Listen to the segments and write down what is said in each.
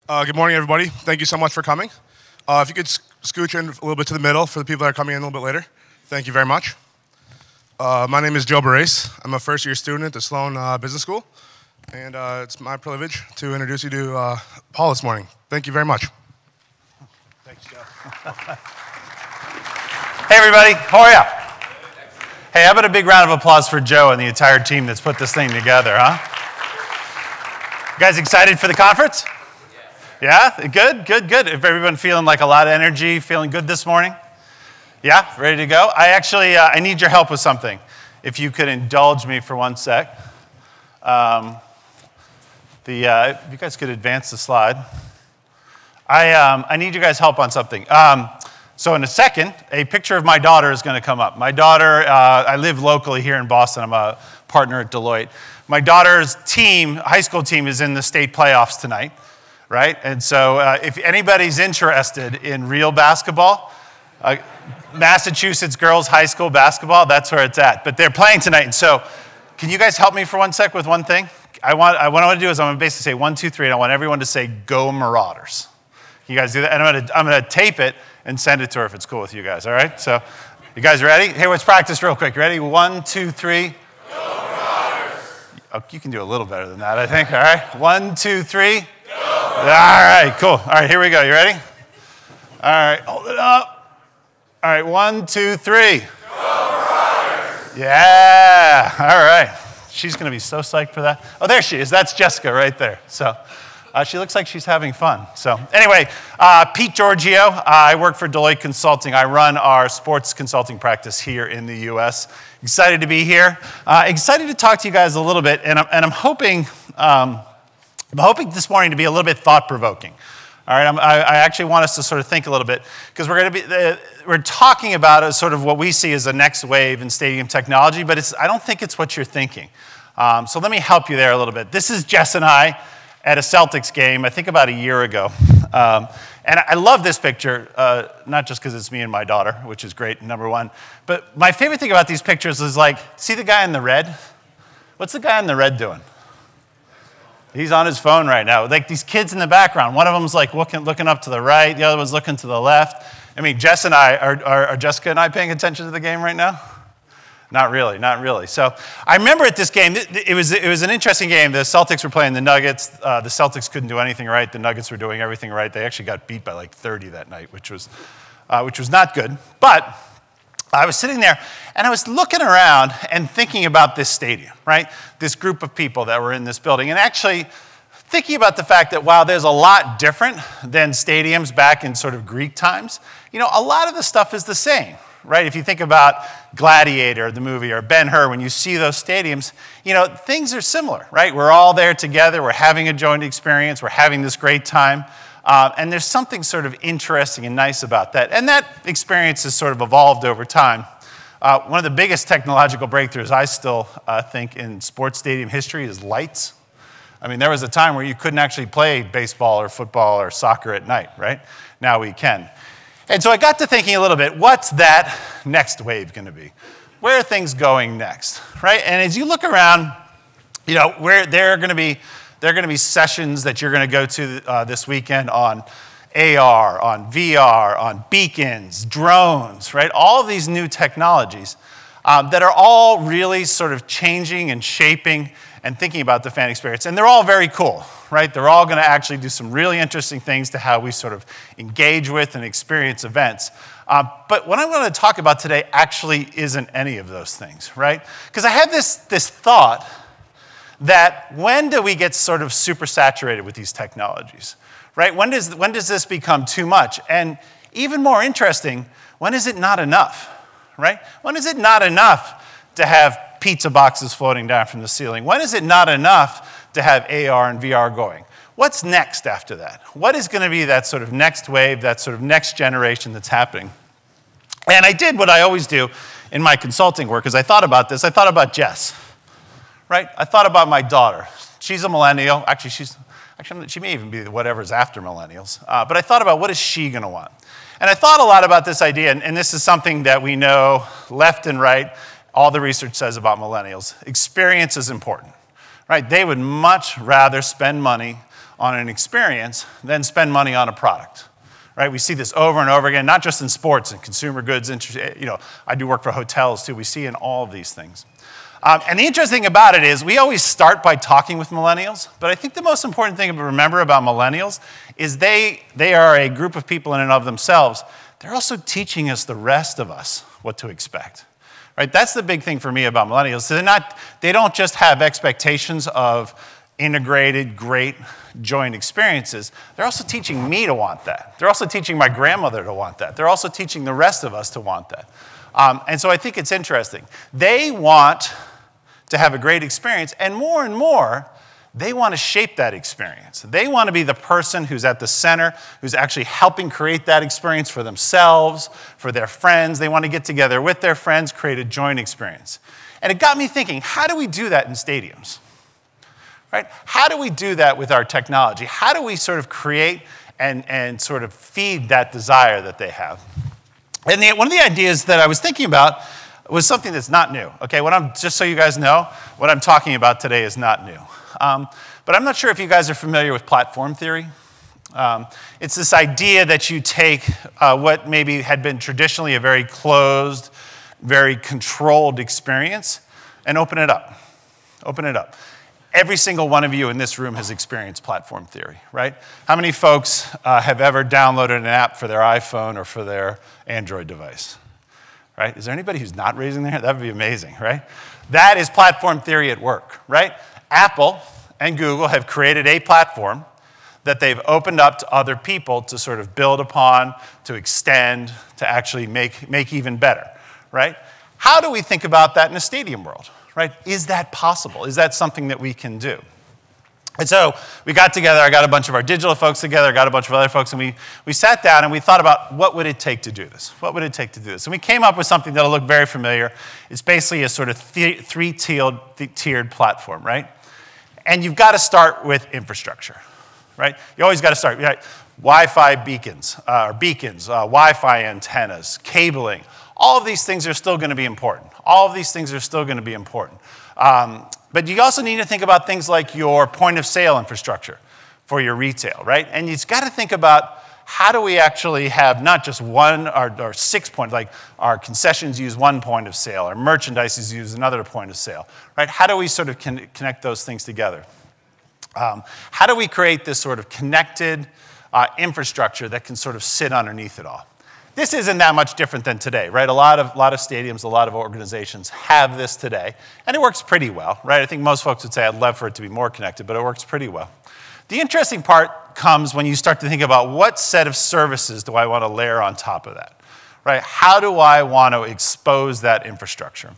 Good morning, everybody. Thank you so much for coming. If you could scooch in a little bit to the middle for the people that are coming in a little bit later. Thank you very much. My name is Joe Barrace. I'm a first-year student at the Sloan Business School, and it's my privilege to introduce you to Paul this morning. Thank you very much. Thanks, Joe. Hey, everybody. How are you? Hey, how about a big round of applause for Joe and the entire team that's put this thing together, huh? You guys excited for the conference? Yeah? Good? Everyone feeling like a lot of energy, feeling good this morning? Yeah? Ready to go? I need your help with something. If you could indulge me for 1 sec. If you guys could advance the slide. I need you guys' help on something. So in a second, a picture of my daughter is going to come up. My daughter, I live locally here in Boston. I'm a partner at Deloitte. My daughter's team, high school team, is in the state playoffs tonight, right? And so if anybody's interested in real basketball, Massachusetts girls high school basketball, that's where it's at. But they're playing tonight. And so can you guys help me for 1 sec with one thing? What I want to do is I'm going to basically say 1, 2, 3, and I want everyone to say, "Go Marauders." You guys do that? And I'm going to tape it and send it to her if it's cool with you guys, all right? So you guys ready? Hey, let's practice real quick. Ready? 1, 2, 3. Go Marauders! Oh, you can do a little better than that, I think. All right. 1, 2, 3. Go Marauders! All right, cool. All right, here we go. You ready? All right, hold it up. All right, 1, 2, 3. Go Marauders! Yeah. All right. She's going to be so psyched for that. Oh, there she is. That's Jessica right there. So she looks like she's having fun. So anyway, Pete Giorgio. I work for Deloitte Consulting. I run our sports consulting practice here in the U.S. Excited to be here. Excited to talk to you guys a little bit. And I'm hoping this morning to be a little bit thought-provoking. All right, I actually want us to sort of think a little bit because we're talking about sort of what we see as the next wave in stadium technology, but I don't think it's what you're thinking. So let me help you there a little bit. This is Jess and I at a Celtics game, I think about a year ago. And I love this picture, not just because it's me and my daughter, which is great, number one. But my favorite thing about these pictures is like, see the guy in the red? What's the guy in the red doing? He's on his phone right now. Like these kids in the background. One of them's like looking up to the right. The other one's looking to the left. I mean, Jessica and I paying attention to the game right now? Not really. So I remember at this game, it was an interesting game. The Celtics were playing the Nuggets. The Celtics couldn't do anything right. The Nuggets were doing everything right. They actually got beat by like 30 that night, which was not good. But I was sitting there, and I was looking around and thinking about this stadium, right? This group of people that were in this building, and actually thinking about the fact that while there's a lot different than stadiums back in sort of Greek times, a lot of the stuff is the same, right? If you think about Gladiator, the movie, or Ben-Hur, when you see those stadiums, things are similar, right? We're all there together. We're having a joint experience. We're having this great time. And there's something sort of interesting and nice about that. And that experience has sort of evolved over time. One of the biggest technological breakthroughs I still think in sports stadium history is lights. I mean, there was a time where you couldn't actually play baseball or football or soccer at night, right? Now we can. And so I got to thinking a little bit, what's that next wave going to be? Where are things going next, right? And as you look around, where there are going to be sessions that you're going to go to this weekend on AR, on VR, on beacons, drones, right? All of these new technologies that are all really sort of changing and shaping and thinking about the fan experience. And they're all very cool, right? They're all going to actually do some really interesting things to how we sort of engage with and experience events. But what I want to talk about today actually isn't any of those things, right? Because I had this thought that when do we get sort of super saturated with these technologies, right? When does this become too much? And even more interesting, when is it not enough, right? When is it not enough to have pizza boxes floating down from the ceiling? When is it not enough to have AR and VR going? What's next after that? What is going to be that sort of next wave, that sort of next generation that's happening? And I did what I always do in my consulting work. As I thought about this, I thought about Jess. Right? I thought about my daughter. She's a millennial. Actually, she may even be whatever's after millennials. But I thought about what is she going to want? And I thought a lot about this idea, and this is something that we know left and right, all the research says about millennials. Experience is important, right? They would much rather spend money on an experience than spend money on a product. Right? We see this over and over again, not just in sports and consumer goods. I do work for hotels too. We see in all of these things. And the interesting thing about it is we always start by talking with millennials, but I think the most important thing to remember about millennials is they are a group of people in and of themselves. They're also teaching us, the rest of us, what to expect. Right? That's the big thing for me about millennials. So they don't just have expectations of integrated, great, joint experiences. They're also teaching me to want that. They're also teaching my grandmother to want that. They're also teaching the rest of us to want that. And so I think it's interesting. They want to have a great experience, and more, they want to shape that experience. They want to be the person who's at the center, who's actually helping create that experience for themselves, for their friends. They want to get together with their friends, create a joint experience. And it got me thinking, how do we do that in stadiums? Right? How do we do that with our technology? How do we sort of create and sort of feed that desire that they have? And one of the ideas that I was thinking about was something that's not new. Okay, just so you guys know, what I'm talking about today is not new. But I'm not sure if you guys are familiar with platform theory. It's this idea that you take what maybe had been traditionally a very closed, very controlled experience and open it up. Open it up. Every single one of you in this room has experienced platform theory, right? How many folks have ever downloaded an app for their iPhone or for their Android device? Right? Is there anybody who's not raising their hand? That would be amazing, right? That is platform theory at work, right? Apple and Google have created a platform that they've opened up to other people to sort of build upon, to extend, to actually make even better, right? How do we think about that in a stadium world? Right? Is that possible? Is that something that we can do? And so we got together, I got a bunch of our digital folks together, I got a bunch of other folks, and we sat down and we thought about what would it take to do this? What would it take to do this? And we came up with something that'll look very familiar. It's basically a sort of three-tiered platform, right? And you've got to start with infrastructure, right? You always got to start, right? Wi-Fi beacons, Wi-Fi antennas, cabling. All of these things are still going to be important. All of these things are still going to be important. But you also need to think about things like your point of sale infrastructure for your retail, right? And you've got to think about how do we actually have not just one or 6 points, like our concessions use one point of sale, our merchandise use another point of sale, right? How do we sort of connect those things together? How do we create this sort of connected infrastructure that can sort of sit underneath it all? This isn't that much different than today, right? A lot of stadiums, a lot of organizations have this today, and it works pretty well, right? I think most folks would say, I'd love for it to be more connected, but it works pretty well. The interesting part comes when you start to think about what set of services do I want to layer on top of that, right? How do I want to expose that infrastructure?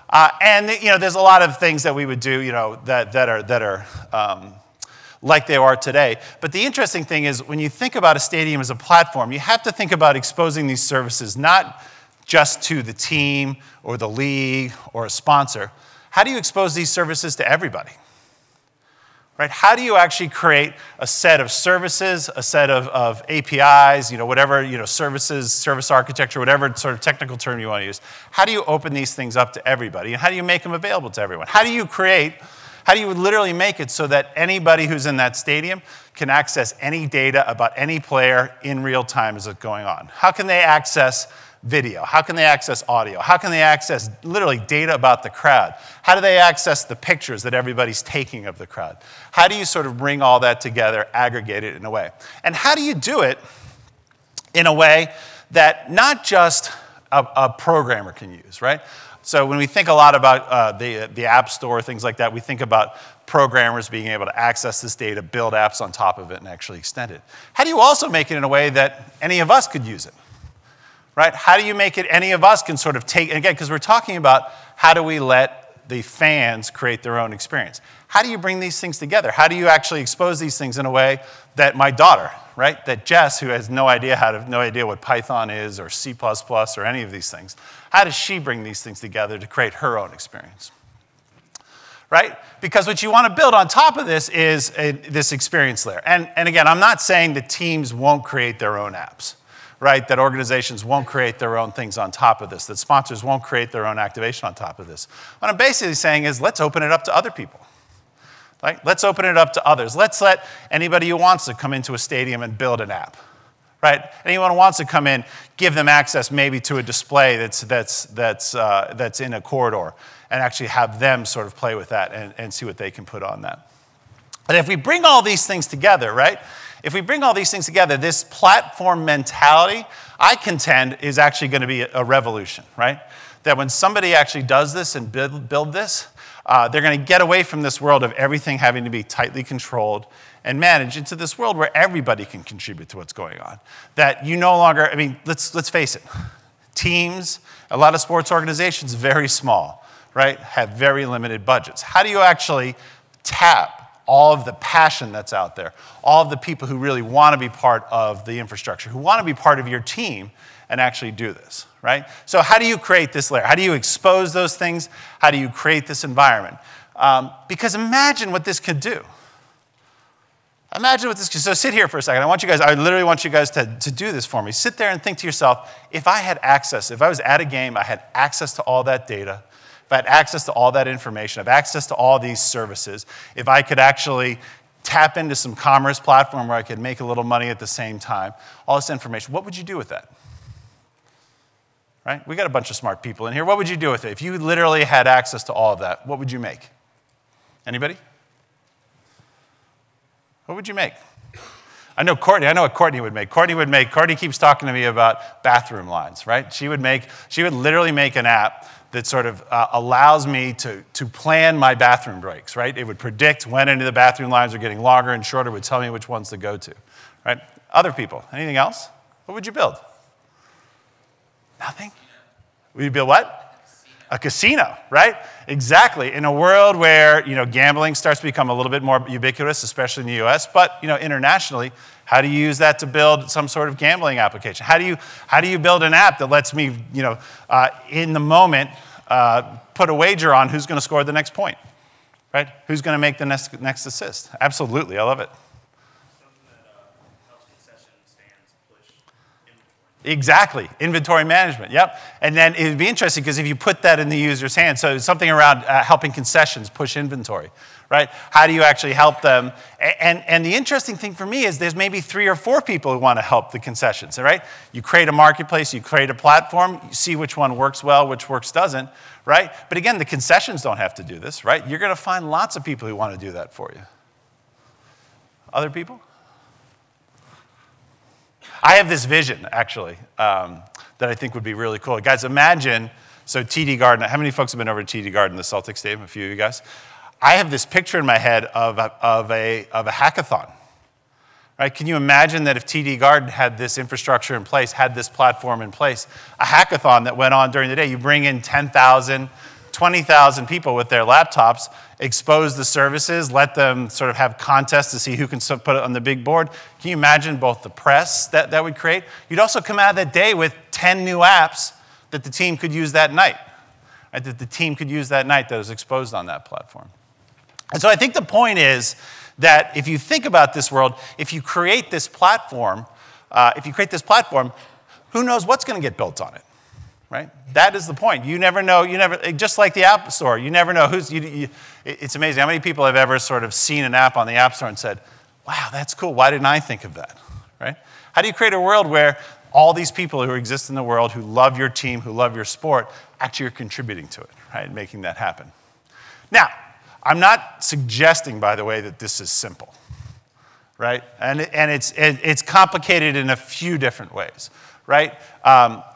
And there's a lot of things that we would do, that are like they are today. But the interesting thing is when you think about a stadium as a platform, you have to think about exposing these services not just to the team or the league or a sponsor. How do you expose these services to everybody? Right? How do you actually create a set of services, a set of APIs, whatever, services, service architecture, whatever sort of technical term you want to use? How do you open these things up to everybody? And how do you make them available to everyone? How do you literally make it so that anybody who's in that stadium can access any data about any player in real time as it's going on? How can they access video? How can they access audio? How can they access literally data about the crowd? How do they access the pictures that everybody's taking of the crowd? How do you sort of bring all that together, aggregate it in a way? And how do you do it in a way that not just a programmer can use, right? So when we think a lot about the App Store, things like that, we think about programmers being able to access this data, build apps on top of it, and actually extend it. How do you also make it in a way that any of us could use it? Right? How do you make it any of us can sort of take, and again, because we're talking about how do we let the fans create their own experience. How do you bring these things together? How do you actually expose these things in a way that my daughter, right, that Jess, who has no idea what Python is or C++ or any of these things, how does she bring these things together to create her own experience? Right? Because what you want to build on top of this is this experience layer. And again, I'm not saying that teams won't create their own apps, right? That organizations won't create their own things on top of this, that sponsors won't create their own activation on top of this. What I'm basically saying is let's open it up to other people. Right? Let's open it up to others. Let's let anybody who wants to come into a stadium and build an app. Right? Anyone who wants to come in, give them access maybe to a display that's in a corridor, and actually have them sort of play with that and see what they can put on that. But if we bring all these things together, right? If we bring all these things together, this platform mentality, I contend, is actually going to be a revolution, right? That when somebody actually does this and build this, they're going to get away from this world of everything having to be tightly controlled and managed into this world where everybody can contribute to what's going on. That you no longer, I mean, let's face it, teams, a lot of sports organizations, very small, right, have very limited budgets. How do you actually tap all of the passion that's out there, all of the people who really want to be part of the infrastructure, who want to be part of your team and actually do this, right? So how do you create this layer? How do you expose those things? How do you create this environment? Because imagine what this could do. Imagine what this could do. So sit here for a second. I literally want you guys to do this for me. Sit there and think to yourself, if I had access, if I was at a game, I had access to all that data, if I had access to all that information, if I had access to all these services, if I could actually tap into some commerce platform where I could make a little money at the same time, all this information, what would you do with that? Right? We got a bunch of smart people in here. What would you do with it? If you literally had access to all of that, what would you make? Anybody? What would you make? I know what Courtney would make. Courtney keeps talking to me about bathroom lines, right? She would literally make an app that sort of allows me to plan my bathroom breaks, right? It would predict when any of the bathroom lines are getting longer and shorter, would tell me which ones to go to, right? Other people, anything else? What would you build? Nothing? Would you build what? A casino, right? Exactly. In a world where, gambling starts to become a little bit more ubiquitous, especially in the US, but, internationally, how do you use that to build some sort of gambling application? How do you build an app that lets me, in the moment, put a wager on who's going to score the next point, right? Who's going to make the next assist? Absolutely. I love it. Exactly, inventory management, yep. And then it would be interesting because if you put that in the user's hands, so something around helping concessions push inventory, right? How do you actually help them? And the interesting thing for me is there's maybe 3 or 4 people who want to help the concessions, right? You create a marketplace, you create a platform, you see which one works well, which doesn't, right? But again, the concessions don't have to do this, right? You're going to find lots of people who want to do that for you. Other people? I have this vision, actually, that I think would be really cool. Guys, imagine, so TD Garden, how many folks have been over to TD Garden, the Celtics Stadium? A few of you guys. I have this picture in my head of a hackathon, right? Can you imagine that if TD Garden had this infrastructure in place, had this platform in place, a hackathon that went on during the day, you bring in 10,000, 20,000 people with their laptops, expose the services, let them sort of have contests to see who can put it on the big board. Can you imagine both the press that would create? You'd also come out of that day with 10 new apps that the team could use that night, right? That was exposed on that platform. And so I think the point is that if you think about this world, if you create this platform, who knows what's going to get built on it? Right? That is the point. You never know. Just like the App Store, you never know who's. It's amazing how many people have ever sort of seen an app on the App Store and said, "Wow, that's cool. Why didn't I think of that?" Right? How do you create a world where all these people who exist in the world, who love your team, who love your sport, actually are contributing to it, right? Making that happen. Now, I'm not suggesting, by the way, that this is simple, right? And it's complicated in a few different ways, right?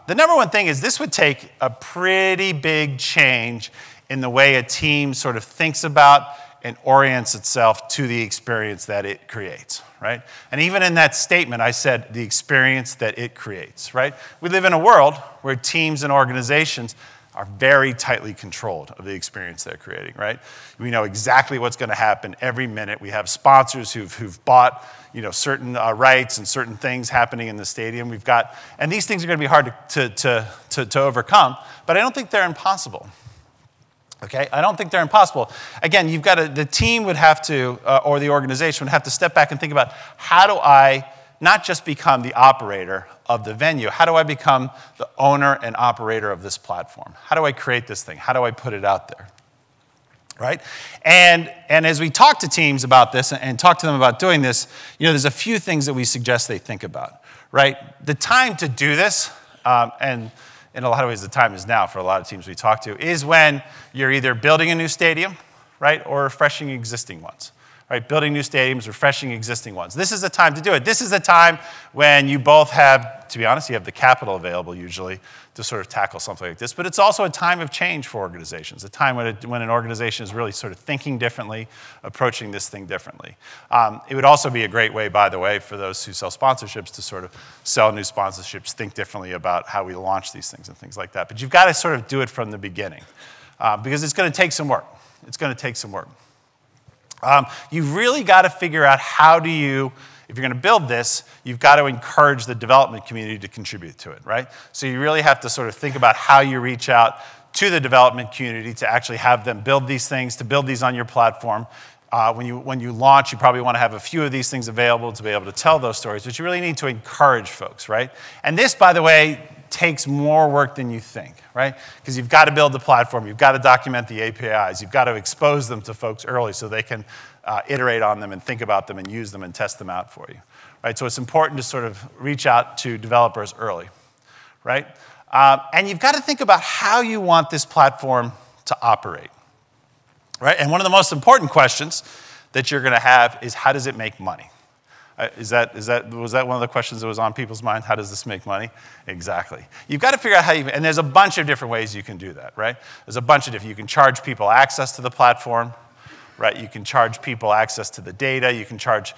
The number one thing is this would take a pretty big change in the way a team sort of thinks about and orients itself to the experience that it creates, right? And even in that statement, I said the experience that it creates, right? We live in a world where teams and organizations are very tightly controlled of the experience they're creating, right? We know exactly what's going to happen every minute. We have sponsors who've bought, certain rights and certain things happening in the stadium. And these things are going to be hard to overcome, but I don't think they're impossible. Okay, I don't think they're impossible. Again, the team would have to, or the organization would have to step back and think about how do I not just become the operator of the venue, how do I become the owner and operator of this platform? How do I create this thing? How do I put it out there? right? And as we talk to teams about this and talk to them about doing this, there's a few things that we suggest they think about, right? The time to do this, and in a lot of ways the time is now for a lot of teams we talk to, is when you're either building a new stadium, right, or refreshing existing ones. Right, building new stadiums, refreshing existing ones. This is the time to do it. This is the time when you both have, to be honest, you have the capital available usually to sort of tackle something like this. But it's also a time of change for organizations, a time when an organization is really sort of thinking differently, approaching this thing differently. It would also be a great way, by the way, for those who sell sponsorships to sort of sell new sponsorships, think differently about how we launch these things and things like that. But you've got to sort of do it from the beginning because it's going to take some work. It's going to take some work. You've really got to figure out how do you, if you're going to build this, you've got to encourage the development community to contribute to it, right? So you really have to sort of think about how you reach out to the development community to actually have them build these things, to build these on your platform. When you launch, you probably want to have a few of these things available to be able to tell those stories, but you really need to encourage folks, right? And this, by the way, takes more work than you think, right? Because you've got to build the platform, you've got to document the APIs, you've got to expose them to folks early so they can iterate on them and think about them and use them and test them out for you, right? So it's important to sort of reach out to developers early, right? And you've got to think about how you want this platform to operate, right? And one of the most important questions that you're going to have is how does it make money? Was that one of the questions that was on people's mind? How does this make money? Exactly. You've got to figure out how and there's a bunch of different ways you can do that, right? There's a bunch of different, you can charge people access to the platform, right? You can charge people access to the data, you can charge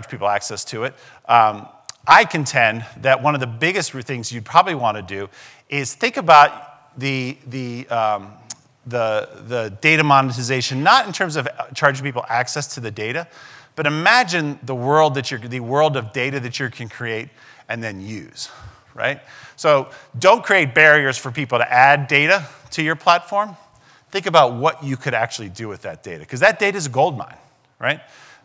people access to it. I contend that one of the biggest things you'd probably want to do is think about the data monetization, not in terms of charging people access to the data, but imagine the world of data that you can create and then use, right? So don't create barriers for people to add data to your platform. Think about what you could actually do with that data, because that data is a gold mine, right?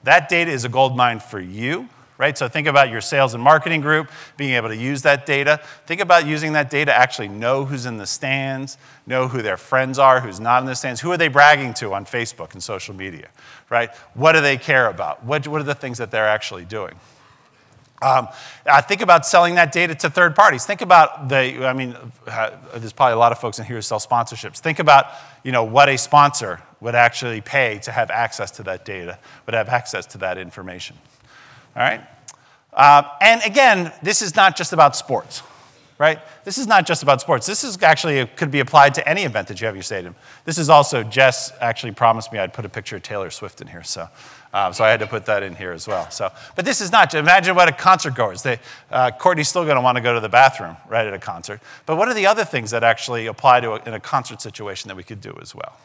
That data is a gold mine for you, right? So think about your sales and marketing group being able to use that data. Think about using that data to actually know who's in the stands, know who their friends are, who's not in the stands, who are they bragging to on Facebook and social media, right? What do they care about? What are the things that they're actually doing? Think about selling that data to third parties. Think about there's probably a lot of folks in here who sell sponsorships. Think about, what a sponsor would actually pay to have access to that data, would have access to that information. All right? And again, this is not just about sports, right? This is not just about sports. This is actually could be applied to any event that you have in your stadium. This is also, Jess actually promised me I'd put a picture of Taylor Swift in here, so I had to put that in here as well. So, but this is not, imagine what a concert goers, Courtney's still going to want to go to the bathroom right at a concert, but what are the other things that actually apply to in a concert situation that we could do as well?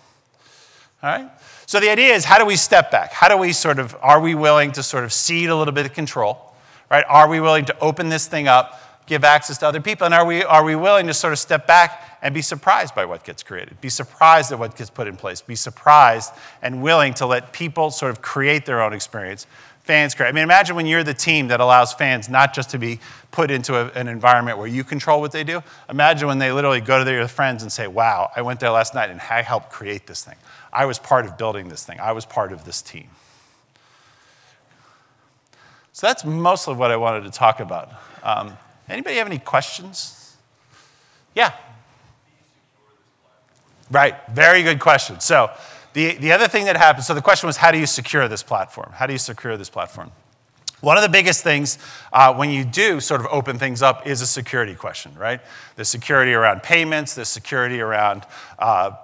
All right? So the idea is, how do we step back? How do we are we willing to sort of cede a little bit of control, right? Are we willing to open this thing up, give access to other people, and are we willing to sort of step back and be surprised by what gets created, be surprised at what gets put in place, be surprised and willing to let people sort of create their own experience, fans create. I mean, imagine when you're the team that allows fans not just to be put into an environment where you control what they do. Imagine when they literally go to their friends and say, wow, I went there last night and I helped create this thing. I was part of building this thing. I was part of this team. So that's mostly what I wanted to talk about. Anybody have any questions? Yeah. Right, very good question. So the other thing that happens, so the question was, how do you secure this platform? How do you secure this platform? One of the biggest things when you do sort of open things up is a security question, right? The security around payments, the security around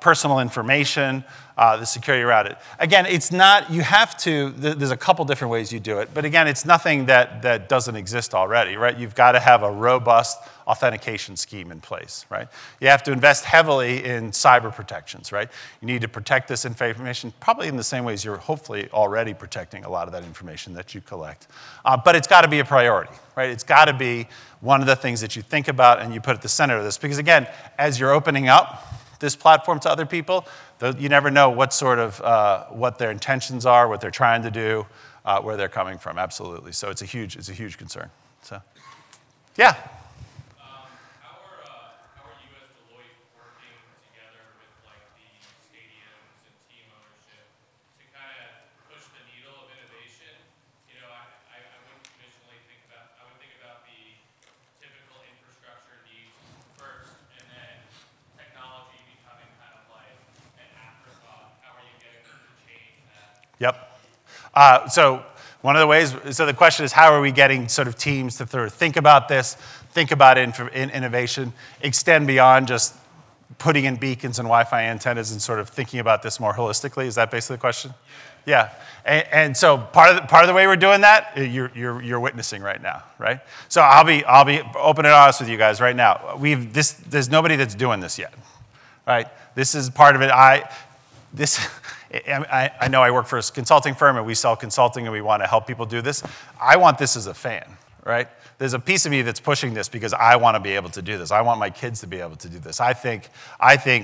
personal information, the security around it. Again, it's not, you have to, there's a couple different ways you do it, but again, it's nothing that doesn't exist already, right? You've got to have a robust authentication scheme in place, right? You have to invest heavily in cyber protections, right? You need to protect this information probably in the same ways you're hopefully already protecting a lot of that information that you collect. But it's got to be a priority, right? It's got to be one of the things that you think about and you put at the center of this. Because again, as you're opening up this platform to other people, you never know what sort of, what their intentions are, what they're trying to do, where they're coming from, absolutely. So it's a huge concern. So, yeah? How are you as Deloitte working together with like the stadiums and team owners Yep. So one of the ways, so the question is, how are we getting sort of teams to sort of think about this, think about innovation, extend beyond just putting in beacons and Wi-Fi antennas and sort of thinking about this more holistically? Is that basically the question? Yeah. And so part of the way we're doing that, you're witnessing right now, right? So I'll be open and honest with you guys right now. There's nobody that's doing this yet, right? This is part of it. I know I work for a consulting firm and we sell consulting and we want to help people do this. I want this as a fan, right? There's a piece of me that's pushing this because I want to be able to do this. I want my kids to be able to do this. I think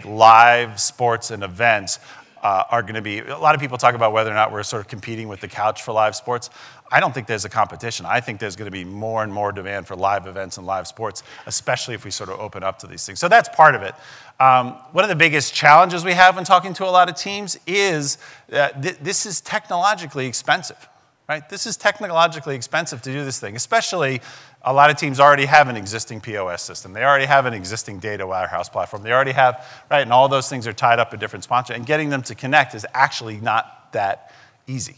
live sports and events are going to be, a lot of people talk about whether or not we're sort of competing with the couch for live sports. I don't think there's a competition. I think there's going to be more and more demand for live events and live sports, especially if we sort of open up to these things. So that's part of it. One of the biggest challenges we have when talking to a lot of teams is that this is technologically expensive, right? This is technologically expensive to do this thing, especially a lot of teams already have an existing POS system. They already have an existing data warehouse platform. They already have, right, and all those things are tied up in different sponsors. And getting them to connect is actually not that easy,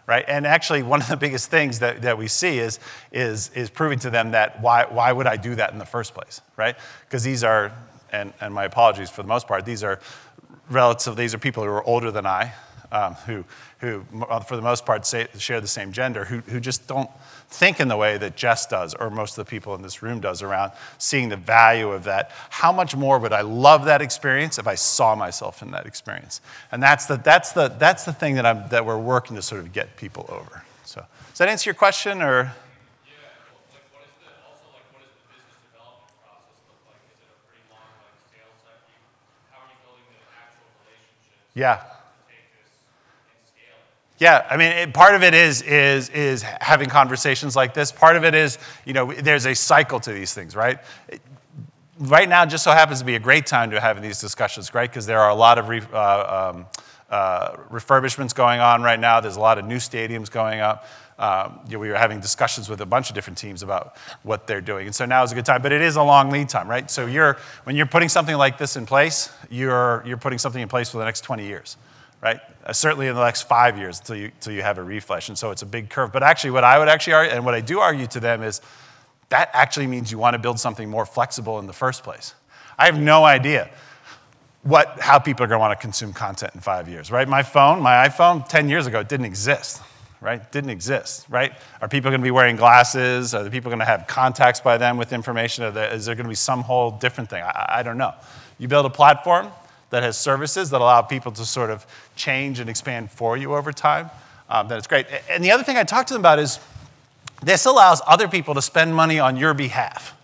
right? And actually, one of the biggest things that we see is proving to them that why would I do that in the first place, right? Because these are, and my apologies for the most part, these are people who are older than I, who for the most part share the same gender, who just don't think in the way that Jess does, or most of the people in this room does, around seeing the value of that. How much more would I love that experience if I saw myself in that experience? And that's the thing that we're working to sort of get people over. So does that answer your question, or? What is the business development process look like? Is it a pretty long sales cycle? How are you building the actual relationships? Yeah. To take this and scale it? Yeah, I mean, part of it is having conversations like this. Part of it is, there's a cycle to these things, right? Right now, just so happens to be a great time to have these discussions, right? Because there are a lot of refurbishments going on right now. There's a lot of new stadiums going up. We were having discussions with a bunch of different teams about what they're doing. And so now is a good time. But it is a long lead time, right? So when you're putting something like this in place, you're putting something in place for the next 20 years, right? Certainly in the next 5 years until you have a refresh. And so it's a big curve. But actually, what I would actually argue, and what I do argue to them, is that actually means you want to build something more flexible in the first place. I have no idea how people are going to want to consume content in 5 years, right? My iPhone, 10 years ago, didn't exist, right? Didn't exist, right? Are people going to be wearing glasses? Are the people going to have contacts by them with information? Is there going to be some whole different thing? I don't know. You build a platform that has services that allow people to sort of change and expand for you over time, then it's great. And the other thing I talk to them about is this allows other people to spend money on your behalf,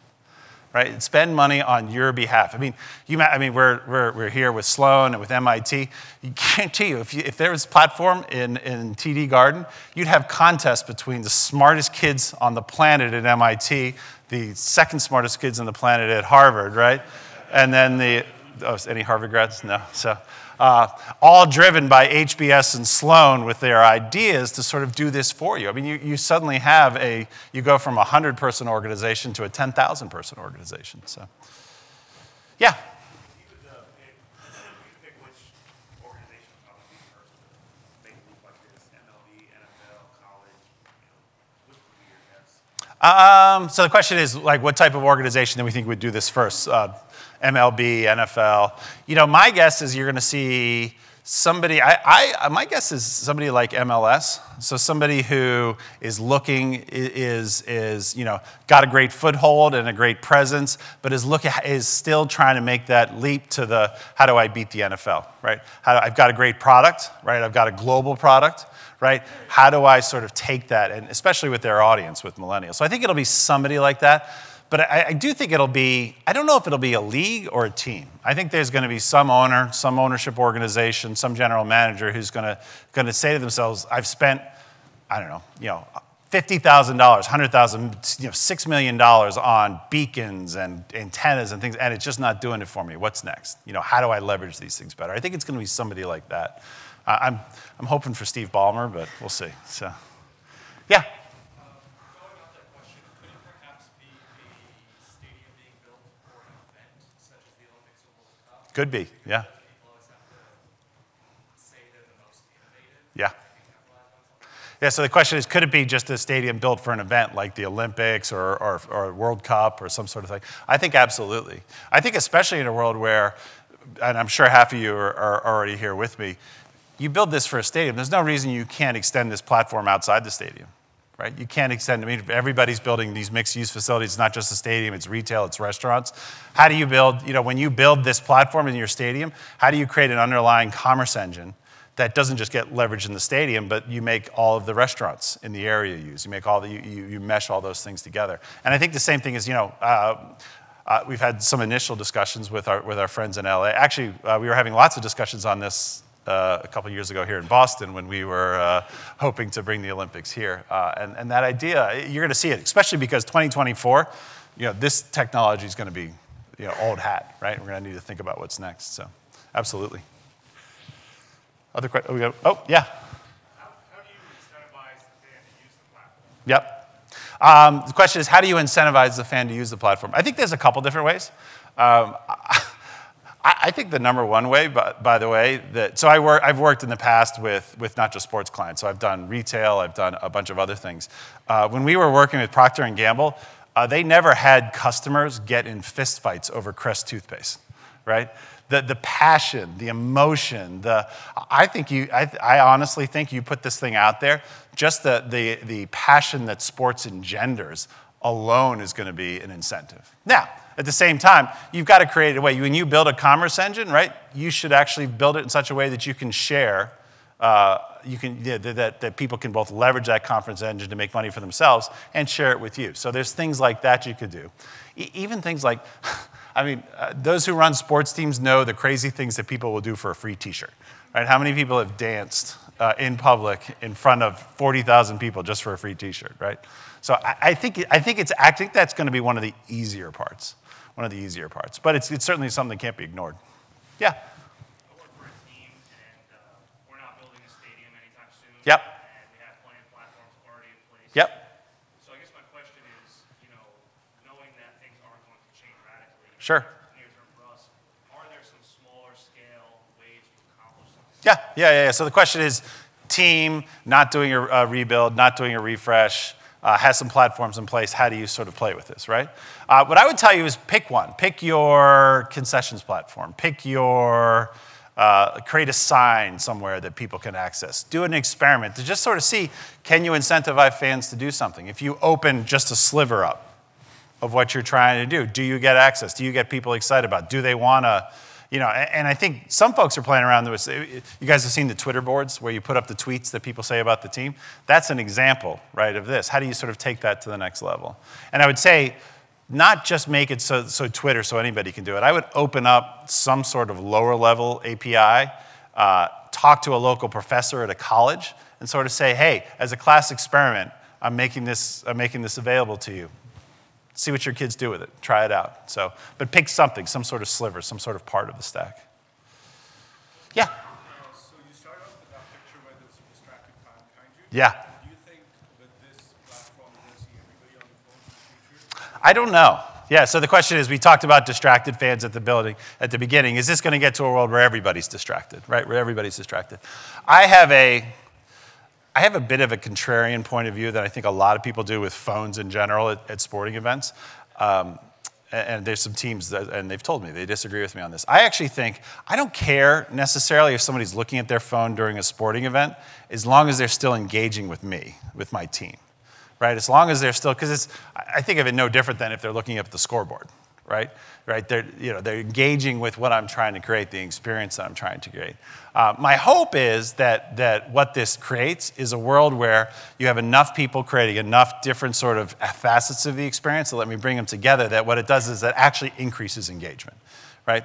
right? Spend money on your behalf. I mean, we're here with Sloan and with MIT. I guarantee you, if there was a platform in TD Garden, you'd have contests between the smartest kids on the planet at MIT, the second smartest kids on the planet at Harvard, right? And then any Harvard grads? No. So all driven by HBS and Sloan with their ideas to sort of do this for you. I mean, you suddenly have you go from a 100-person organization to a 10,000-person organization. So, yeah. You could pick which organization probably first to make it look like this: MLB, NFL, college. Which would be your guess? So the question is, like, what type of organization do we think would do this first? MLB, NFL. My guess is you're going to see somebody, my guess is somebody like MLS. So somebody who is looking, got a great foothold and a great presence, but is still trying to make that leap to how do I beat the NFL, right? I've got a great product, right? I've got a global product, right? How do I sort of take that, and especially with their audience, with millennials. So I think it'll be somebody like that. But I do think I don't know if it'll be a league or a team. I think there's going to be some owner, some ownership organization, some general manager who's going to say to themselves, I've spent, I don't know, $50,000, $100,000, $6 million on beacons and antennas and things, and it's just not doing it for me. What's next? How do I leverage these things better? I think it's going to be somebody like that. I'm hoping for Steve Ballmer, but we'll see. So, yeah. Could be, yeah. People always have to say they're the most innovative. Yeah. I think that Yeah, so the question is, could it be just a stadium built for an event like the Olympics or World Cup or some sort of thing? I think absolutely. I think especially in a world where, and I'm sure half of you are already here with me, you build this for a stadium. There's no reason you can't extend this platform outside the stadium, right? You can't extend, I mean, everybody's building these mixed-use facilities. It's not just a stadium, it's retail, it's restaurants. How do you build, when you build this platform in your stadium, how do you create an underlying commerce engine that doesn't just get leveraged in the stadium, but you make all of the restaurants in the area use. You make all you mesh all those things together. And I think the same thing is, we've had some initial discussions with our friends in LA. Actually, we were having lots of discussions on this a couple years ago here in Boston when we were hoping to bring the Olympics here. And that idea, you're going to see it, especially because 2024, this technology is going to be old hat, right? We're going to need to think about what's next. So, absolutely. Other questions? Oh, yeah. How do you incentivize the fan to use the platform? Yep. The question is, how do you incentivize the fan to use the platform? I think there's a couple different ways. I think the number one way, by the way, I've worked in the past with not just sports clients. So I've done retail, I've done a bunch of other things. When we were working with Procter & Gamble, they never had customers get in fistfights over Crest toothpaste, right? The passion, the emotion, I honestly think you put this thing out there, just the passion that sports engenders alone is going to be an incentive. Now, at the same time, you've got to create a way. When you build a commerce engine, right, you should actually build it in such a way that you can share, that people can both leverage that commerce engine to make money for themselves and share it with you. So there's things like that you could do. Even things like, those who run sports teams know the crazy things that people will do for a free T-shirt, right? How many people have danced in public in front of 40,000 people just for a free T-shirt, right? So I think that's going to be one of the easier parts, but it's certainly something that can't be ignored. Yeah. I work for a team, and we're not building a stadium anytime soon. Yep. And we have plenty of platforms already in place. Yep. So I guess my question is, knowing that things aren't going to change radically. Sure. Near term for us, are there some smaller scale ways to accomplish something? Yeah. So the question is, team, not doing a rebuild, not doing a refresh, has some platforms in place. How do you sort of play with this, right? What I would tell you is pick one. Pick your concessions platform. Pick your, create a sign somewhere that people can access. Do an experiment to just sort of see, can you incentivize fans to do something? If you open just a sliver up of what you're trying to do you get access? Do you get people excited about it? Do they want to, and I think some folks are playing around with, you guys have seen the Twitter boards where you put up the tweets that people say about the team. That's an example, right, of this. How do you sort of take that to the next level? And I would say, not just make it so Twitter so anybody can do it. I would open up some sort of lower level API, talk to a local professor at a college, and sort of say, hey, as a class experiment, I'm making this available to you. See what your kids do with it. Try it out. So, but pick something, some sort of sliver, some sort of part of the stack. Yeah? So you start off with that picture where there's a distracted fan behind you. Yeah. Do you think with this platform you're going to see everybody on the phone in the future? I don't know. Yeah, so the question is, we talked about distracted fans at the beginning. Is this going to get to a world where everybody's distracted, right? Where everybody's distracted. I have a bit of a contrarian point of view that I think a lot of people do with phones in general at sporting events. And there's some teams, and they've told me, they disagree with me on this. I actually think, I don't care necessarily if somebody's looking at their phone during a sporting event, as long as they're still engaging with me, with my team, right? As long as they're still, because I think of it no different than if they're looking up the scoreboard, right? They're engaging with what I'm trying to create, the experience that I'm trying to create. My hope is that what this creates is a world where you have enough people creating enough different sort of facets of the experience, so let me bring them together, that what it does is it actually increases engagement, right?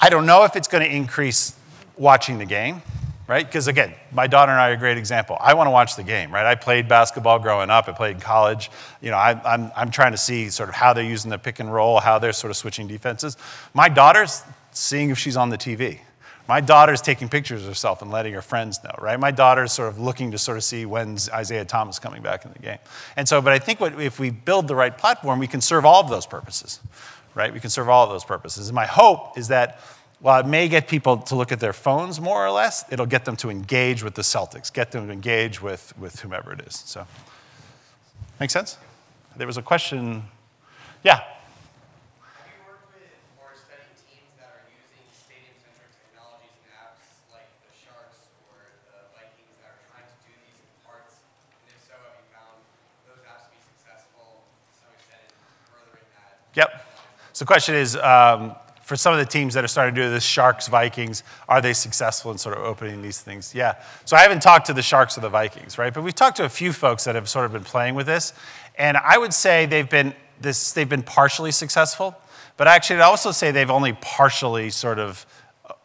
I don't know if it's going to increase watching the game, right? Because again, my daughter and I are a great example. I want to watch the game, right? I played basketball growing up. I played in college. I'm trying to see sort of how they're using the pick and roll, how they're sort of switching defenses. My daughter's seeing if she's on the TV. My daughter's taking pictures of herself and letting her friends know, right? My daughter's sort of looking to sort of see when's Isaiah Thomas coming back in the game. And so, but I think if we build the right platform, we can serve all of those purposes, right? We can serve all of those purposes. And my hope is that while it may get people to look at their phones more or less, it'll get them to engage with the Celtics, get them to engage with whomever it is. So, make sense? There was a question. Yeah. Have you worked with or studied teams that are using stadium-centric technologies and apps like the Sharks or the Vikings that are trying to do these in parts? And if so, have you found those apps to be successful to some extent in furthering that? Yep. So the question is, for some of the teams that are starting to do this, Sharks, Vikings, are they successful in sort of opening these things? Yeah. So I haven't talked to the Sharks or the Vikings, right? But we've talked to a few folks that have sort of been playing with this. And I would say they've been partially successful. But actually, I'd also say they've only partially sort of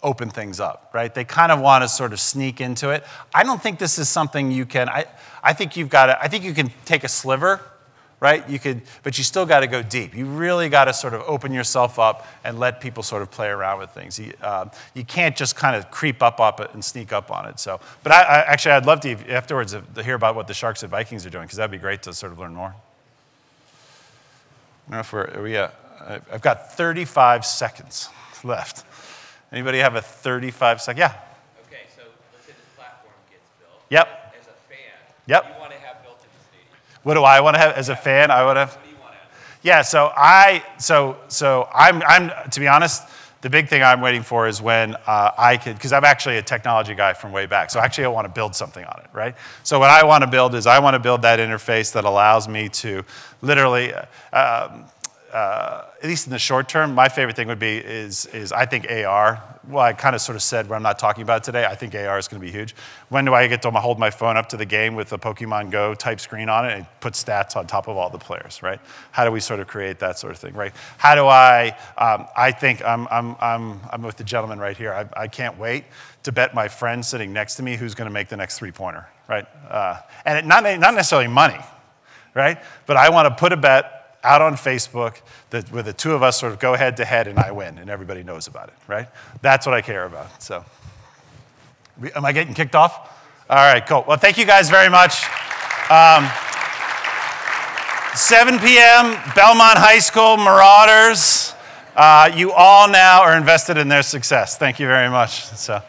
opened things up, right? They kind of want to sort of sneak into it. I don't think this is something you can, I think you've got to, I think you can take a sliver, right? But you still got to go deep. You really got to sort of open yourself up and let people sort of play around with things. You can't just kind of creep up it and sneak up on it. So, but actually, I'd love to afterwards to hear about what the Sharks and Vikings are doing, because that'd be great to sort of learn more. I don't know if I've got 35 seconds left. Anybody have a 35 second? Yeah. Okay, so let's say this platform gets built. Yep. As a fan, Yep. what do you want to have built in the stadium? What do I want to have as a fan? I would have. What do you want to have? Yeah, so I'm to be honest, the big thing I'm waiting for is when I could, because I'm actually a technology guy from way back, so actually I want to build something on it, right? So what I want to build is I want to build that interface that allows me to literally, at least in the short term, my favorite thing would be is I think AR. Well, I kind of sort of said what I'm not talking about today. I think AR is going to be huge. When do I get to hold my phone up to the game with a Pokemon Go type screen on it and put stats on top of all the players, right? How do we sort of create that sort of thing, right? How do I think I'm with the gentleman right here. I can't wait to bet my friend sitting next to me who's going to make the next three-pointer, right? And not necessarily money, right? But I want to put a bet out on Facebook that where the two of us sort of go head to head and I win and everybody knows about it, right? That's what I care about. So, am I getting kicked off? All right, cool. Well, thank you guys very much. 7 p.m., Belmont High School, Marauders. You all now are invested in their success. Thank you very much. So.